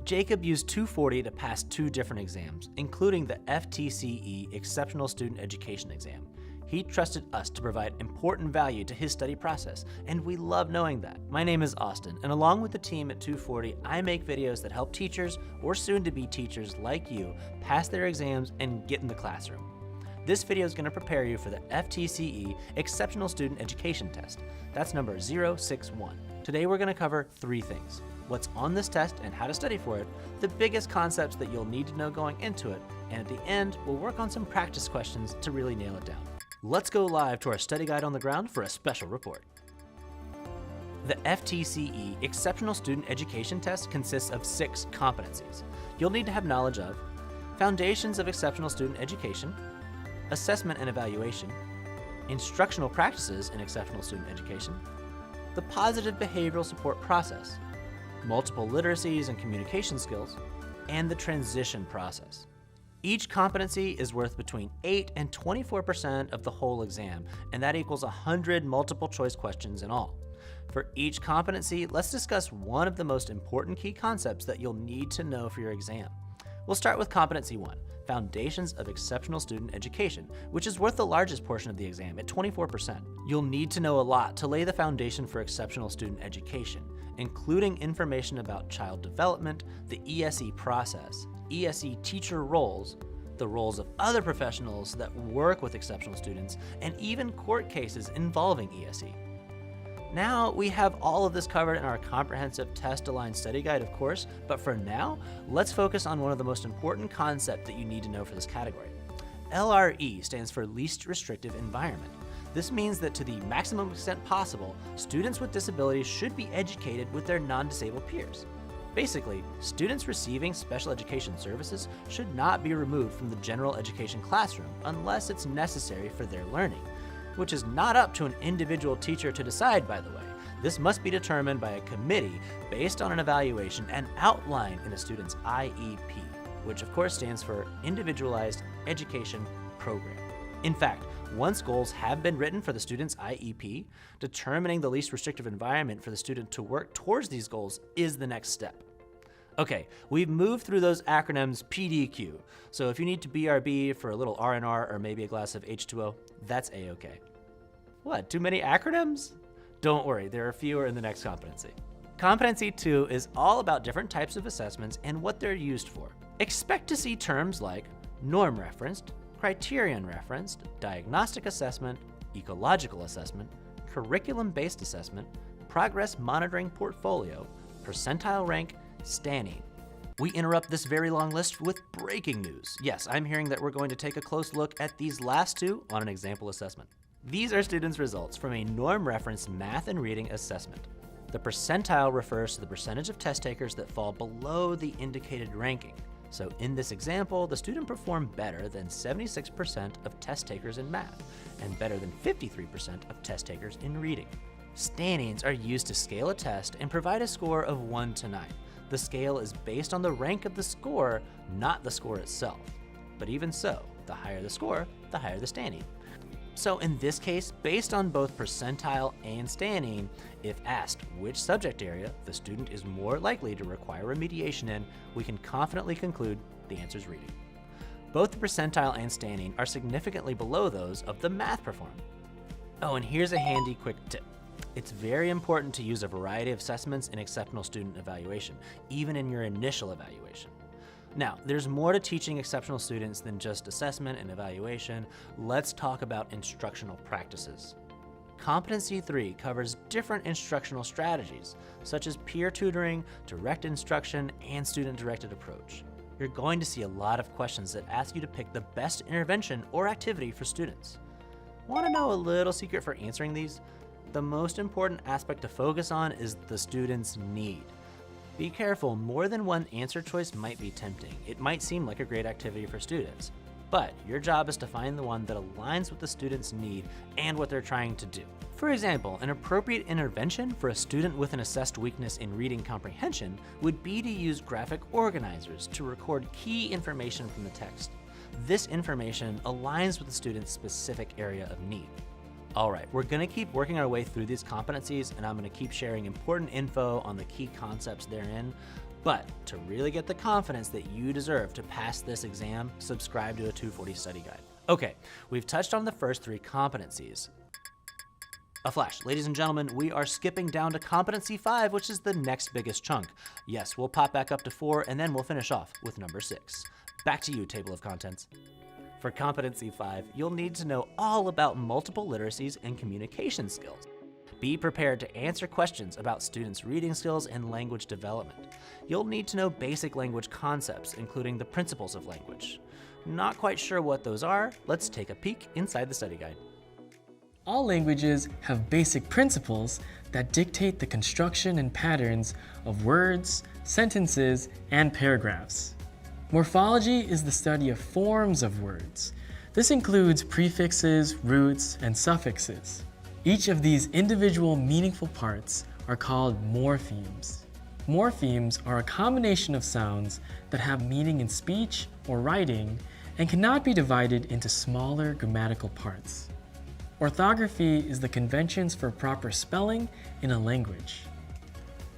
Jacob used 240 to pass 2 different exams, including the FTCE Exceptional Student Education exam. He trusted us to provide important value to his study process, and we love knowing that. My name is Austin, and along with the team at 240, I make videos that help teachers or soon-to-be teachers like you pass their exams and get in the classroom. This video is going to prepare you for the FTCE Exceptional Student Education test. That's number 061. Today we're going to cover 3 things: what's on this test and how to study for it, the biggest concepts that you'll need to know going into it, and at the end, we'll work on some practice questions to really nail it down. Let's go live to our study guide on the ground for a special report. The FTCE Exceptional Student Education test consists of 6 competencies. You'll need to have knowledge of foundations of exceptional student education, assessment and evaluation, instructional practices in exceptional student education, the positive behavioral support process, multiple literacies and communication skills, and the transition process. Each competency is worth between 8 and 24% of the whole exam, and that equals 100 multiple choice questions in all. For each competency, let's discuss one of the most important key concepts that you'll need to know for your exam. We'll start with competency 1, Foundations of Exceptional Student Education, which is worth the largest portion of the exam at 24%. You'll need to know a lot to lay the foundation for exceptional student education, including information about child development, the ESE process, ESE teacher roles, the roles of other professionals that work with exceptional students, and even court cases involving ESE. Now, we have all of this covered in our comprehensive test-aligned study guide, of course, but for now, let's focus on one of the most important concepts that you need to know for this category. LRE stands for Least Restrictive Environment. This means that to the maximum extent possible, students with disabilities should be educated with their non-disabled peers. Basically, students receiving special education services should not be removed from the general education classroom unless it's necessary for their learning, which is not up to an individual teacher to decide, by the way. This must be determined by a committee based on an evaluation and outlined in a student's IEP, which of course stands for Individualized Education Program. In fact, once goals have been written for the student's IEP, determining the least restrictive environment for the student to work towards these goals is the next step. Okay, we've moved through those acronyms PDQ, so if you need to BRB for a little R&R or maybe a glass of H2O, that's A-okay. What, too many acronyms? Don't worry, there are fewer in the next competency. Competency 2 is all about different types of assessments and what they're used for. Expect to see terms like norm-referenced, criterion-referenced, diagnostic assessment, ecological assessment, curriculum-based assessment, progress monitoring portfolio, percentile rank, standing. We interrupt this very long list with breaking news. Yes, I'm hearing that we're going to take a close look at these last 2 on an example assessment. These are students' results from a norm-referenced math and reading assessment. The percentile refers to the percentage of test takers that fall below the indicated ranking. So in this example, the student performed better than 76% of test takers in math and better than 53% of test takers in reading. Standings are used to scale a test and provide a score of 1 to 9. The scale is based on the rank of the score, not the score itself. But even so, the higher the score, the higher the standing. So in this case, based on both percentile and standing, if asked which subject area the student is more likely to require remediation in, we can confidently conclude the answer is reading. Both the percentile and standing are significantly below those of the math performance. Oh, and here's a handy quick tip. It's very important to use a variety of assessments in exceptional student evaluation, even in your initial evaluation. Now, there's more to teaching exceptional students than just assessment and evaluation. Let's talk about instructional practices. Competency 3 covers different instructional strategies, such as peer tutoring, direct instruction, and student-directed approach. You're going to see a lot of questions that ask you to pick the best intervention or activity for students. Want to know a little secret for answering these? The most important aspect to focus on is the student's need. Be careful, more than one answer choice might be tempting. It might seem like a great activity for students, but your job is to find the one that aligns with the student's need and what they're trying to do. For example, an appropriate intervention for a student with an assessed weakness in reading comprehension would be to use graphic organizers to record key information from the text. This information aligns with the student's specific area of need. All right, we're gonna keep working our way through these competencies, and I'm gonna keep sharing important info on the key concepts therein, But to really get the confidence that you deserve to pass this exam, subscribe to a 240 study guide. Okay, we've touched on the first 3 competencies. A flash, ladies and gentlemen, we are skipping down to competency 5, which is the next biggest chunk. Yes, we'll pop back up to 4, and then we'll finish off with number 6. Back to you, table of contents. For competency 5, you'll need to know all about multiple literacies and communication skills. Be prepared to answer questions about students' reading skills and language development. You'll need to know basic language concepts, including the principles of language. Not quite sure what those are? Let's take a peek inside the study guide. All languages have basic principles that dictate the construction and patterns of words, sentences, and paragraphs. Morphology is the study of forms of words. This includes prefixes, roots, and suffixes. Each of these individual meaningful parts are called morphemes. Morphemes are a combination of sounds that have meaning in speech or writing and cannot be divided into smaller grammatical parts. Orthography is the conventions for proper spelling in a language.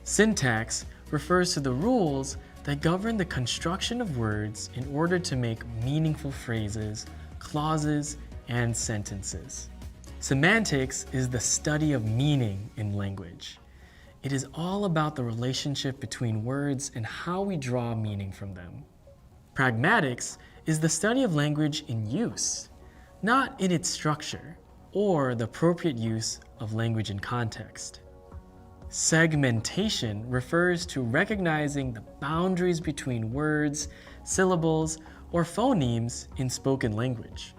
Syntax refers to the rules that govern the construction of words in order to make meaningful phrases, clauses, and sentences. Semantics is the study of meaning in language. It is all about the relationship between words and how we draw meaning from them. Pragmatics is the study of language in use, not in its structure, or the appropriate use of language in context. Segmentation refers to recognizing the boundaries between words, syllables, or phonemes in spoken language.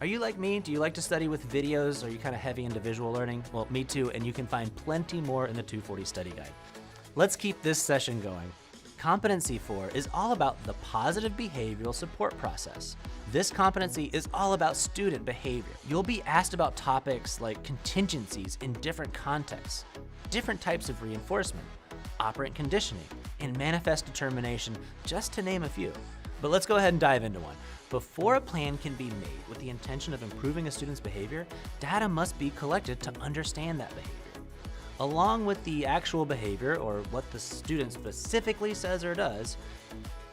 Are you like me? Do you like to study with videos? Are you kind of heavy into visual learning? Well, me too, and you can find plenty more in the 240 study guide. Let's keep this session going. Competency 4 is all about the positive behavioral support process. This competency is all about student behavior. You'll be asked about topics like contingencies in different contexts, different types of reinforcement, operant conditioning, and manifest determination, just to name a few. But let's go ahead and dive into one. Before a plan can be made with the intention of improving a student's behavior, data must be collected to understand that behavior. Along with the actual behavior, or what the student specifically says or does,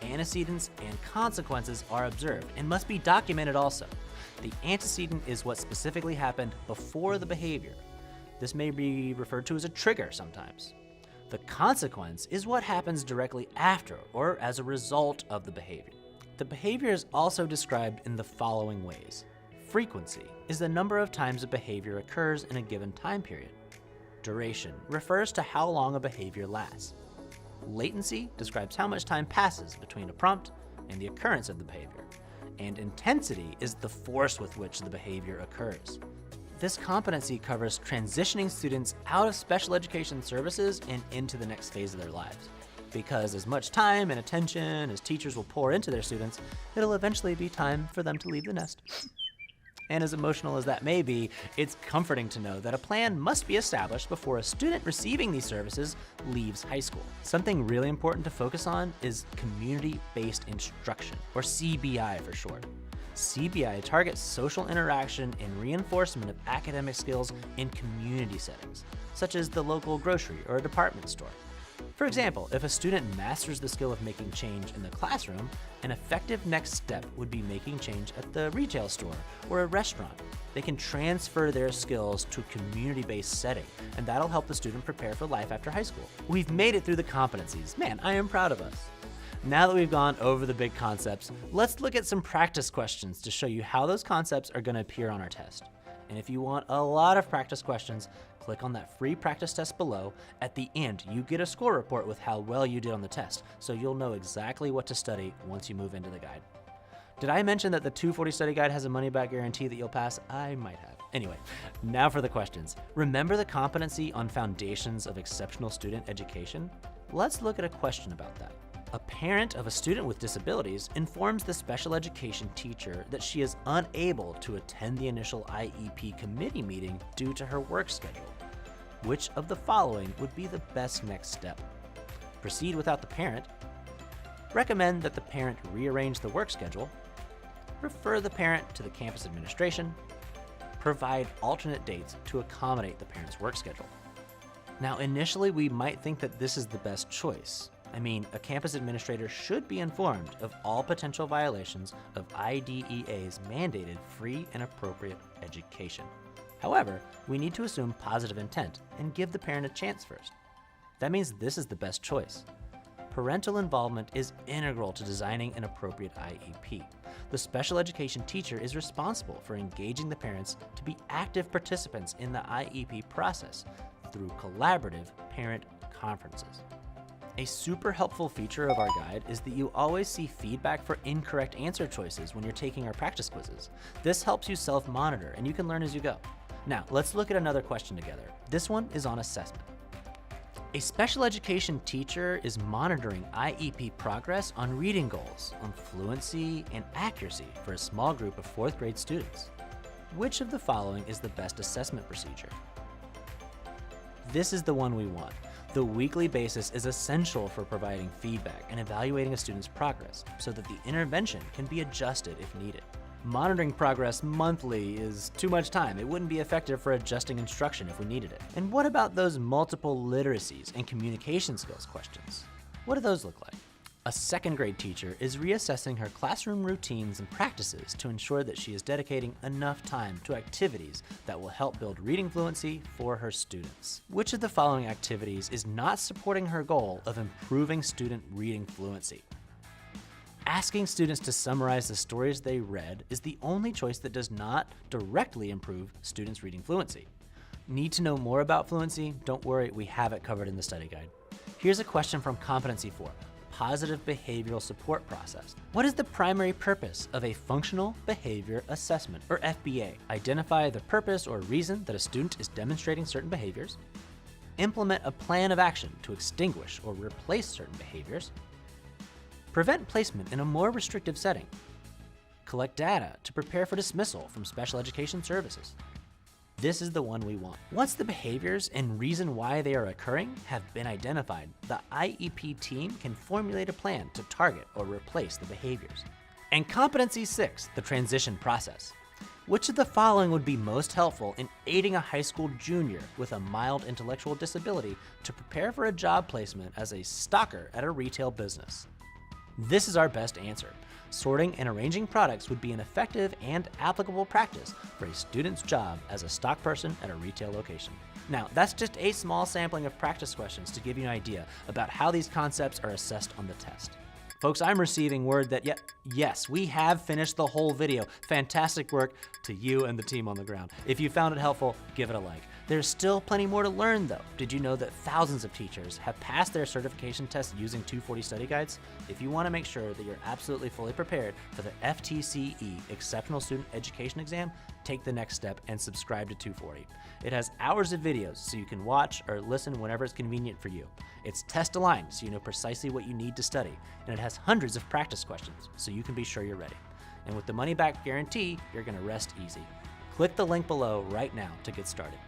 antecedents and consequences are observed and must be documented also. The antecedent is what specifically happened before the behavior. This may be referred to as a trigger sometimes. The consequence is what happens directly after or as a result of the behavior. The behavior is also described in the following ways. Frequency is the number of times a behavior occurs in a given time period. Duration refers to how long a behavior lasts. Latency describes how much time passes between a prompt and the occurrence of the behavior. And intensity is the force with which the behavior occurs. This competency covers transitioning students out of special education services and into the next phase of their lives. Because as much time and attention as teachers will pour into their students, it'll eventually be time for them to leave the nest. And as emotional as that may be, it's comforting to know that a plan must be established before a student receiving these services leaves high school. Something really important to focus on is community-based instruction, or CBI for short. CBI targets social interaction and reinforcement of academic skills in community settings, such as the local grocery or a department store. For example, if a student masters the skill of making change in the classroom, an effective next step would be making change at the retail store or a restaurant. They can transfer their skills to a community-based setting, and that'll help the student prepare for life after high school. We've made it through the competencies. Man, I am proud of us. Now that we've gone over the big concepts, let's look at some practice questions to show you how those concepts are going to appear on our test. And if you want a lot of practice questions, click on that free practice test below. At the end, you get a score report with how well you did on the test, so you'll know exactly what to study once you move into the guide. Did I mention that the 240 study guide has a money-back guarantee that you'll pass? I might have. Anyway, now for the questions. Remember the competency on foundations of exceptional student education? Let's look at a question about that. A parent of a student with disabilities informs the special education teacher that she is unable to attend the initial IEP committee meeting due to her work schedule. Which of the following would be the best next step? Proceed without the parent, recommend that the parent rearrange the work schedule, refer the parent to the campus administration, provide alternate dates to accommodate the parent's work schedule. Now, initially, we might think that this is the best choice. I mean, a campus administrator should be informed of all potential violations of IDEA's mandated free and appropriate education. However, we need to assume positive intent and give the parent a chance first. That means this is the best choice. Parental involvement is integral to designing an appropriate IEP. The special education teacher is responsible for engaging the parents to be active participants in the IEP process through collaborative parent conferences. A super helpful feature of our guide is that you always see feedback for incorrect answer choices when you're taking our practice quizzes. This helps you self-monitor and you can learn as you go. Now, let's look at another question together. This one is on assessment. A special education teacher is monitoring IEP progress on reading goals, on fluency and accuracy for a small group of 4th grade students. Which of the following is the best assessment procedure? This is the one we want. The weekly basis is essential for providing feedback and evaluating a student's progress so that the intervention can be adjusted if needed. Monitoring progress monthly is too much time. It wouldn't be effective for adjusting instruction if we needed it. And what about those multiple literacies and communication skills questions? What do those look like? A 2nd grade teacher is reassessing her classroom routines and practices to ensure that she is dedicating enough time to activities that will help build reading fluency for her students. Which of the following activities is not supporting her goal of improving student reading fluency? Asking students to summarize the stories they read is the only choice that does not directly improve students' reading fluency. Need to know more about fluency? Don't worry, we have it covered in the study guide. Here's a question from Competency 4. Positive behavioral support process. What is the primary purpose of a functional behavior assessment, or FBA? Identify the purpose or reason that a student is demonstrating certain behaviors. Implement a plan of action to extinguish or replace certain behaviors. Prevent placement in a more restrictive setting. Collect data to prepare for dismissal from special education services. This is the one we want. Once the behaviors and reason why they are occurring have been identified, the IEP team can formulate a plan to target or replace the behaviors. And Competency 6, the transition process. Which of the following would be most helpful in aiding a high school junior with a mild intellectual disability to prepare for a job placement as a stocker at a retail business? This is our best answer. Sorting and arranging products would be an effective and applicable practice for a student's job as a stock person at a retail location. Now, that's just a small sampling of practice questions to give you an idea about how these concepts are assessed on the test. Folks, I'm receiving word that yes, we have finished the whole video. Fantastic work to you and the team on the ground. If you found it helpful, give it a like. There's still plenty more to learn though. Did you know that thousands of teachers have passed their certification tests using 240 study guides? If you want to make sure that you're absolutely fully prepared for the FTCE Exceptional Student Education exam, take the next step and subscribe to 240. It has hours of videos so you can watch or listen whenever it's convenient for you. It's test aligned so you know precisely what you need to study, and it has hundreds of practice questions so you can be sure you're ready. And with the money back guarantee, you're going to rest easy. Click the link below right now to get started.